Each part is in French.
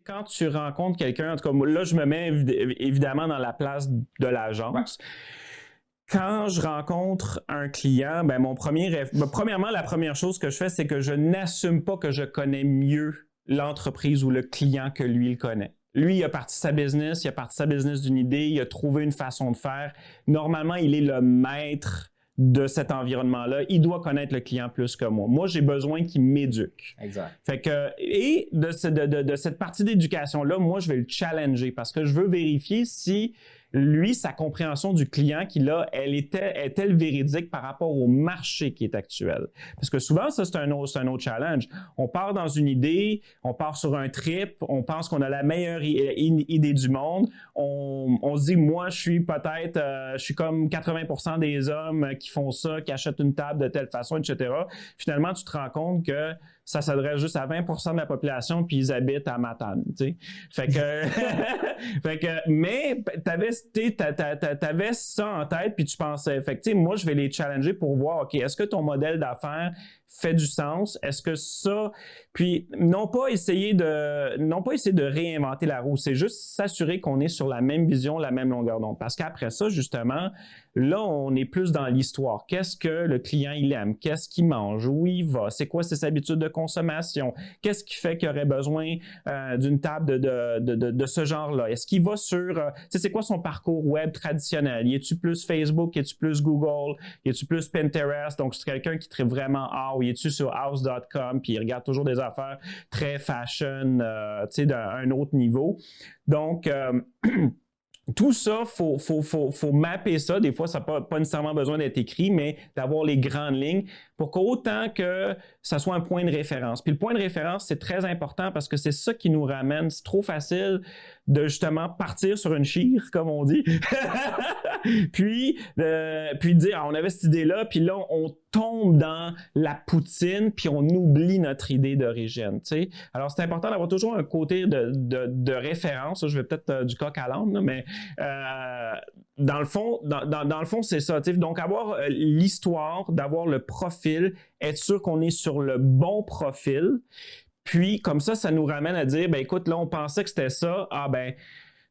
quand tu rencontres quelqu'un, en tout cas, là, je me mets évidemment dans la place de l'agence. Ouais. Quand je rencontre un client, ben premièrement, la première chose que je fais, c'est que je n'assume pas que je connais mieux l'entreprise ou le client que lui, il connaît. Lui, il a parti sa business, d'une idée, il a trouvé une façon de faire. Normalement, il est le maître de cet environnement-là. Il doit connaître le client plus que moi. Moi, j'ai besoin qu'il m'éduque. Exact. Fait que, et de cette partie d'éducation-là, moi, je vais le challenger parce que je veux vérifier si lui, sa compréhension du client qu'il a, est-elle véridique par rapport au marché qui est actuel? Parce que souvent, ça, c'est un autre challenge. On part dans une idée, on part sur un trip, on pense qu'on a la meilleure idée du monde. On se dit, moi, je suis comme 80% des hommes qui font ça, qui achètent une table de telle façon, etc. Finalement, tu te rends compte que ça s'adresse juste à 20% de la population, puis ils habitent à Matane, tu sais. Fait que, mais t'avais ça en tête, puis tu pensais, fait que, moi, je vais les challenger pour voir, OK, est-ce que ton modèle d'affaires fait du sens? Est-ce que ça... Puis, non pas essayer de réinventer la roue, c'est juste s'assurer qu'on est sur la même vision, la même longueur d'onde. Parce qu'après ça, justement, là, on est plus dans l'histoire. Qu'est-ce que le client, il aime? Qu'est-ce qu'il mange? Où il va? C'est quoi ses habitudes de consommation? Qu'est-ce qui fait qu'il aurait besoin d'une table de ce genre-là? Est-ce qu'il va sur... c'est quoi son parcours web traditionnel? Y est-tu plus Facebook? Y est-tu plus Google? Y est-tu plus Pinterest? Donc, c'est quelqu'un qui traite vraiment ou y est-tu sur house.com? Puis il regarde toujours des affaires très fashion, d'un autre niveau. Donc, tout ça, faut mapper ça. Des fois, ça n'a pas nécessairement besoin d'être écrit, mais d'avoir les grandes lignes pour qu'autant que ça soit un point de référence. Puis le point de référence, c'est très important parce que c'est ça qui nous ramène. C'est trop facile de justement partir sur une chire, comme on dit, puis dire, on avait cette idée-là, puis là, on tombe dans la poutine, puis on oublie notre idée d'origine, tu sais. Alors, c'est important d'avoir toujours un côté de référence. Je vais peut-être du coq à l'âne, mais dans le fond, c'est ça. Tu sais. Donc, avoir l'histoire, d'avoir le profil, être sûr qu'on est sur le bon profil. Puis, comme ça nous ramène à dire, ben écoute, là, on pensait que c'était ça. Ah ben,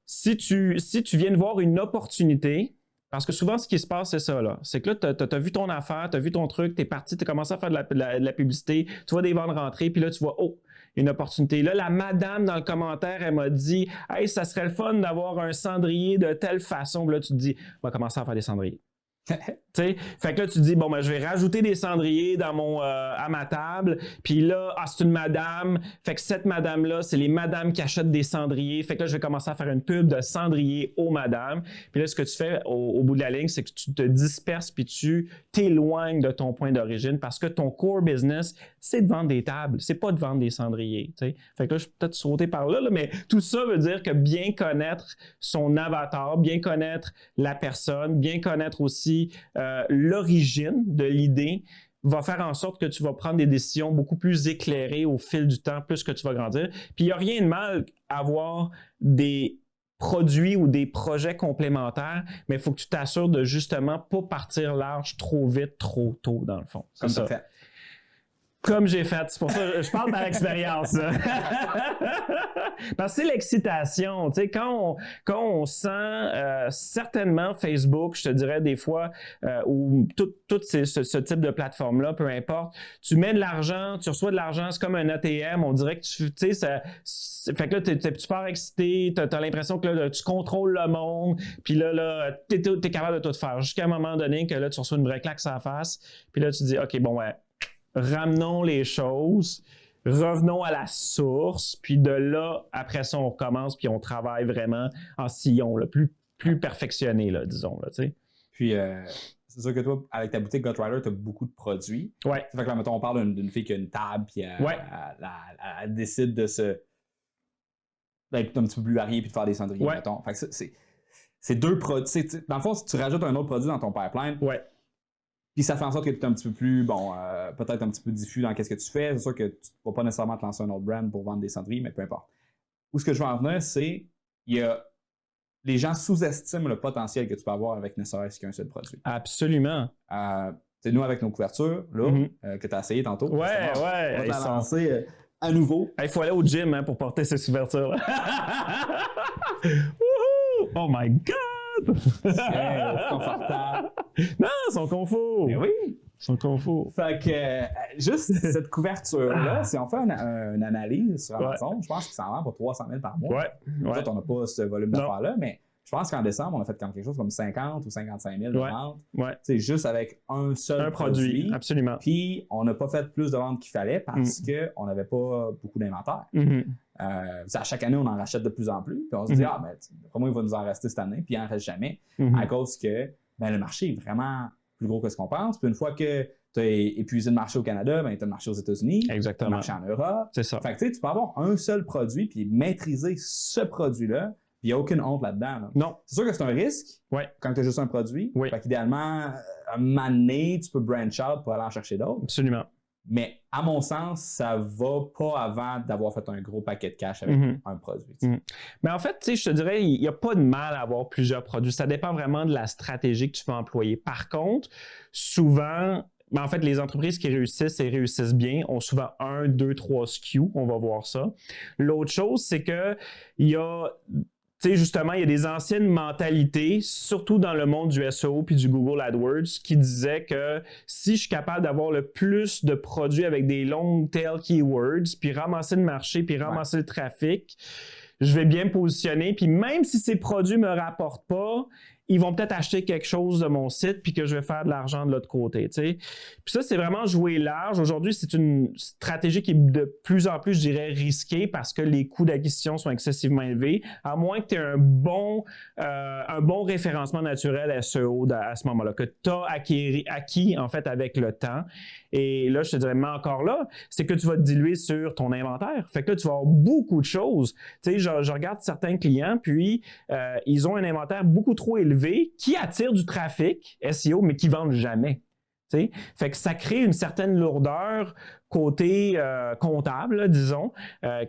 si tu viens de voir une opportunité, parce que souvent, ce qui se passe, c'est ça, là. C'est que là, tu as vu ton affaire, tu as vu ton truc, tu es parti, tu as commencé à faire de la publicité, tu vois des ventes rentrer, puis là, tu vois, oh, une opportunité. Là, la madame dans le commentaire, elle m'a dit, hey, ça serait le fun d'avoir un cendrier de telle façon. Puis là, tu te dis, on va commencer à faire des cendriers. Fait que là, tu te dis, bon, ben, je vais rajouter des cendriers à ma table. Puis là, c'est une madame. Fait que cette madame-là, c'est les madames qui achètent des cendriers. Fait que là, je vais commencer à faire une pub de cendriers aux madames. Puis là, ce que tu fais au bout de la ligne, c'est que tu te disperses puis tu t'éloignes de ton point d'origine parce que ton core business, c'est de vendre des tables. C'est pas de vendre des cendriers. T'sais. Fait que là, je vais peut-être sauter par là, mais tout ça veut dire que bien connaître son avatar, bien connaître la personne, bien connaître aussi l'origine de l'idée va faire en sorte que tu vas prendre des décisions beaucoup plus éclairées au fil du temps, plus que tu vas grandir. Puis il n'y a rien de mal à avoir des produits ou des projets complémentaires, mais il faut que tu t'assures de justement pas partir large trop vite, trop tôt, dans le fond. Comme ça fait. Comme j'ai fait. C'est pour ça que je parle par expérience. Parce que c'est l'excitation. Tu sais, quand on sent certainement Facebook, je te dirais des fois, ou tout ce type de plateforme-là, peu importe, tu mets de l'argent, tu reçois de l'argent, c'est comme un ATM, on dirait que tu sais, fait que là, tu pars excité, tu as l'impression que là, tu contrôles le monde, puis là tu es capable de tout faire. Jusqu'à un moment donné que là, tu reçois une vraie claque sur la face, puis là, tu dis, OK, bon, ouais, ramenons les choses, revenons à la source, puis de là, après ça, on recommence, puis on travaille vraiment en sillon, là, plus perfectionné, là, disons. Là, tu sais. Puis, c'est sûr que toi, avec ta boutique Gutrider, tu as beaucoup de produits. Ouais. Ça fait que là, mettons, on parle d'une fille qui a une table, puis elle décide d'être un petit peu plus variée, puis de faire des cendriers, mettons. Fait que c'est deux produits. Dans le fond, si tu rajoutes un autre produit dans ton pipeline, puis ça fait en sorte que tu es un petit peu plus, peut-être un petit peu diffus dans qu'est-ce que tu fais. C'est sûr que tu ne vas pas nécessairement te lancer un autre brand pour vendre des cendriers, mais peu importe. Où ce que je veux en venir, c'est les gens sous-estiment le potentiel que tu peux avoir avec ne serait-ce qu'un seul produit. Absolument. C'est nous, avec nos couvertures, là, que tu as essayé tantôt. Ouais. On va lancer à nouveau. Il faut aller au gym hein, pour porter ces couvertures. Oh my God! C'est confortable. Non, ils sont confort. Mais oui. Ils sont confort. Fait que, juste cette couverture-là, si on fait une analyse sur Amazon, je pense que ça en vend pour 300 000 par mois. Nous autres, on n'a pas ce volume d'affaires-là, mais je pense qu'en décembre, on a fait comme quelque chose comme 50 ou 55 000 de ventes. C'est juste avec un seul produit. Absolument. Puis, on n'a pas fait plus de ventes qu'il fallait parce qu'on n'avait pas beaucoup d'inventaire. À chaque année, on en rachète de plus en plus. Puis on se dit, comment il va nous en rester cette année? Puis il n'en reste jamais. À cause que le marché est vraiment plus gros que ce qu'on pense. Puis une fois que tu as épuisé le marché au Canada, tu as le marché aux États-Unis, tu as le marché en Europe. C'est ça. Fait que tu peux avoir un seul produit puis maîtriser ce produit-là. Puis il n'y a aucune honte là-dedans. Là. Non. C'est sûr que c'est un risque quand tu as juste un produit. Fait qu'idéalement, un moment donné, tu peux branch out pour aller en chercher d'autres. Absolument. Mais à mon sens, ça va pas avant d'avoir fait un gros paquet de cash avec un produit. Mais en fait, je te dirais, il n'y a pas de mal à avoir plusieurs produits. Ça dépend vraiment de la stratégie que tu veux employer. Par contre, souvent, en fait, les entreprises qui réussissent et réussissent bien ont souvent 1, 2, 3 SKU. On va voir ça. L'autre chose, c'est que il y a... Tu sais, justement, il y a des anciennes mentalités, surtout dans le monde du SEO puis du Google AdWords, qui disaient que si je suis capable d'avoir le plus de produits avec des long tail keywords, puis ramasser le marché, puis ramasser le trafic, je vais bien me positionner. Puis même si ces produits ne me rapportent pas, ils vont peut-être acheter quelque chose de mon site puis que je vais faire de l'argent de l'autre côté. T'sais. Puis ça, c'est vraiment jouer large. Aujourd'hui, c'est une stratégie qui est de plus en plus, je dirais, risquée parce que les coûts d'acquisition sont excessivement élevés, à moins que tu aies un bon référencement naturel SEO à ce moment-là, que tu as acquis en fait avec le temps. Et là, je te dirais, mais encore là, c'est que tu vas te diluer sur ton inventaire. Fait que là, tu vas avoir beaucoup de choses. Tu sais, je regarde certains clients, puis ils ont un inventaire beaucoup trop élevé qui attire du trafic SEO, mais qui ne vendent jamais. T'sais? Fait que ça crée une certaine lourdeur côté comptable, là, disons,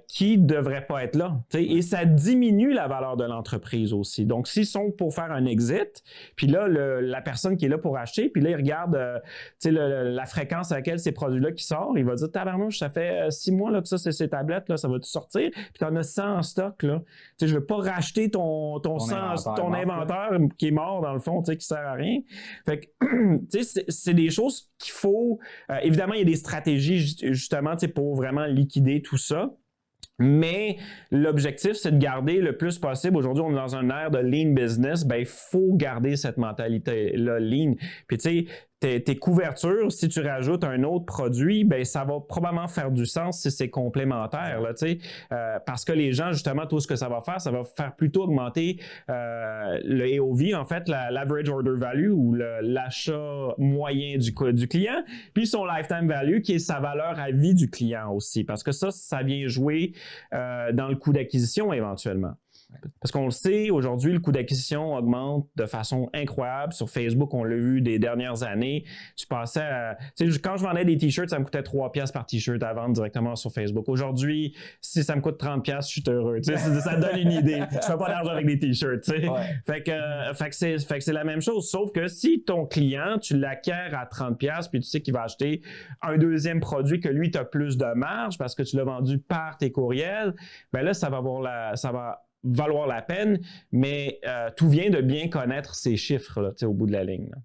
qui ne devrait pas être là. T'sais? Et ça diminue la valeur de l'entreprise aussi. Donc, s'ils sont pour faire un exit, puis là, la personne qui est là pour acheter, puis là, il regarde la fréquence à laquelle ces produits-là qui sortent, il va dire, tabarnouche, ça fait 6 mois là, que ça, c'est ces tablettes, là, ça va-tu sortir? Puis tu en as 100 en stock, là. T'sais, je ne veux pas racheter ton inventaire qui est mort, dans le fond, qui ne sert à rien. Fait que, c'est des choses qu'il faut... évidemment, il y a des stratégies justement pour vraiment liquider tout ça. Mais l'objectif, c'est de garder le plus possible. Aujourd'hui, on est dans un ère de lean business. Ben, il faut garder cette mentalité-là lean. Puis, tu sais, tes couvertures, si tu rajoutes un autre produit, ben ça va probablement faire du sens si c'est complémentaire, là, tu sais, parce que les gens, justement, tout ce que ça va faire plutôt augmenter le AOV, en fait, l'average order value ou l'achat moyen du client, puis son lifetime value qui est sa valeur à vie du client aussi, parce que ça vient jouer dans le coût d'acquisition éventuellement. Parce qu'on le sait, aujourd'hui, le coût d'acquisition augmente de façon incroyable. Sur Facebook, on l'a vu des dernières années. Tu passais à... Tu sais, quand je vendais des t-shirts, ça me coûtait 3$ par t-shirt à vendre directement sur Facebook. Aujourd'hui, si ça me coûte 30$, je suis heureux. Tu sais, ça te donne une idée. Je fais pas d'argent avec des t-shirts, tu sais. Fait que c'est la même chose. Sauf que si ton client, tu l'acquiers à 30$, puis tu sais qu'il va acheter un deuxième produit que lui, tu as plus de marge parce que tu l'as vendu par tes courriels, ben là, ça va valoir la peine, mais tout vient de bien connaître ces chiffres là, au bout de la ligne. Là.